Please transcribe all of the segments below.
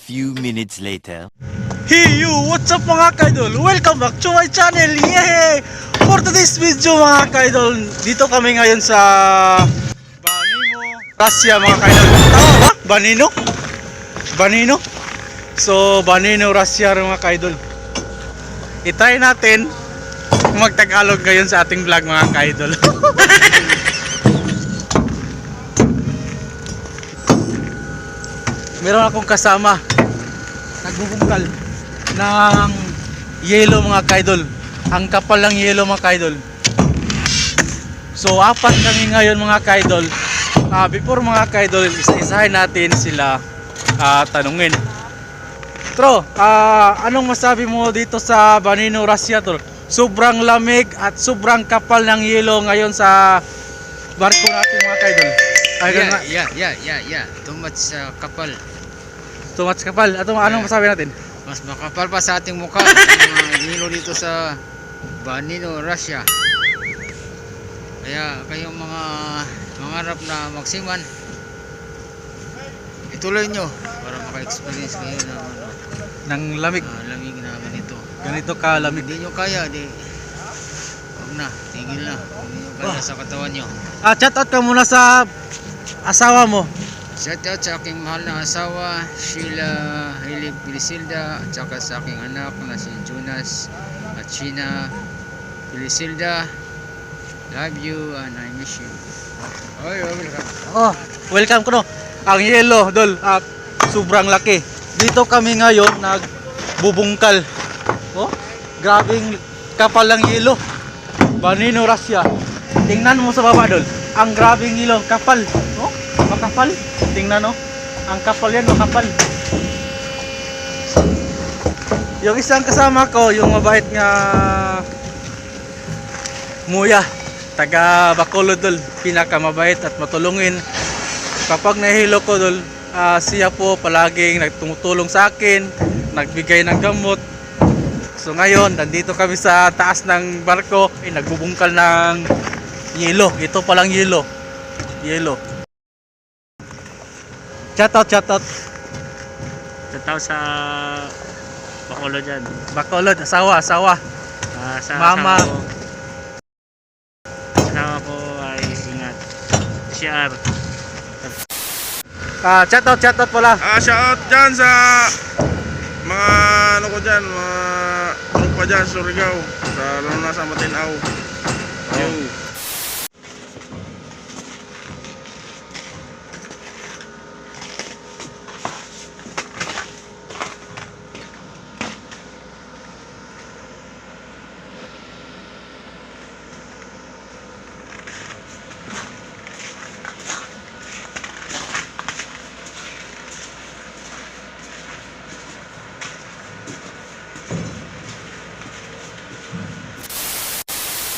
few minutes later. Hey you! What's up mga kaidol? Welcome back to my channel! Yay! For today's video mga kaidol, dito kami ngayon sa Banino, Russia mga kaidol. Tama ba? Banino? Banino? So, Banino, Russia mga kaidol. I-try natin mag-Tagalog ngayon sa ating vlog mga kaidol. Meron akong kasama nagbubungkal ng yelo mga kaidol. Ang kapal ng yelo mga kaidol. So apat kami ngayon mga kaidol. Before mga kaidol, isa-isahin natin sila tanungin. Tro, anong masabi mo dito sa Banino, Russia tro? Sobrang lamig at sobrang kapal ng yelo ngayon sa barko natin mga kaidol. Yeah. Too much kapal. Too much kapal. Anong masabi natin? Mas makapal pa sa ating mukha ang mga hilo dito sa Banino, Russia. Kaya kayong mga mangarap na magsiman, ituloy nyo para maka-experience kayo ng Ng lamig. lamig na ganito. Ganito ka lamig. Hindi nyo kaya, huwag na, tigil na. Hindi nyo kaya sa katawan nyo. Chat out ka muna sa asawa mo. Shout out sa aking mahal na asawa, Sheila Hilig Pilisilda, at saka sa aking anak na si Jonas at Sheena Pilisilda. Love you and I miss you. Oy, welcome. Oh, welcome ko no. Ang yelo, dol, sobrang laki. Dito kami ngayon nagbubungkal. Oh, grabing kapal ng yelo. Banino, Russia. Tingnan mo sa baba, dol. Ang grabing yelo, kapal. Oh, makapal. Tingnan no. Ang kapal yan, makapal. Yung isang kasama ko, yung mabait nga Muya, taga Bacolod dol, pinakamabait at matulungin. Kapag nahilo ko dol, siya po palaging nagtumutulong sa akin, nagbigay ng gamot. So ngayon, nandito kami sa taas ng barko, nagbubungkal ng yelo. Ito palang yelo. Yelo. Shout out. Shout out sa Bacolod dyan. Bacolod, asawa. Sa Mama. asawa ko ay ingat. CR. Shout out pala. Shout out dyan sa mga ano ko dyan, mga grupo dyan sa Surigao, lalo na sa Matinaw. Yo.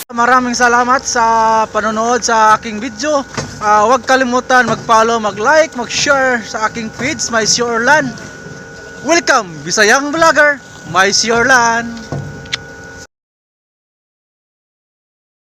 Maraming salamat sa panonood sa aking video. Huwag kalimutan mag-follow, mag-like, mag-share sa aking page, My Siorlan. Welcome, Bisayang Vlogger, My Siorlan.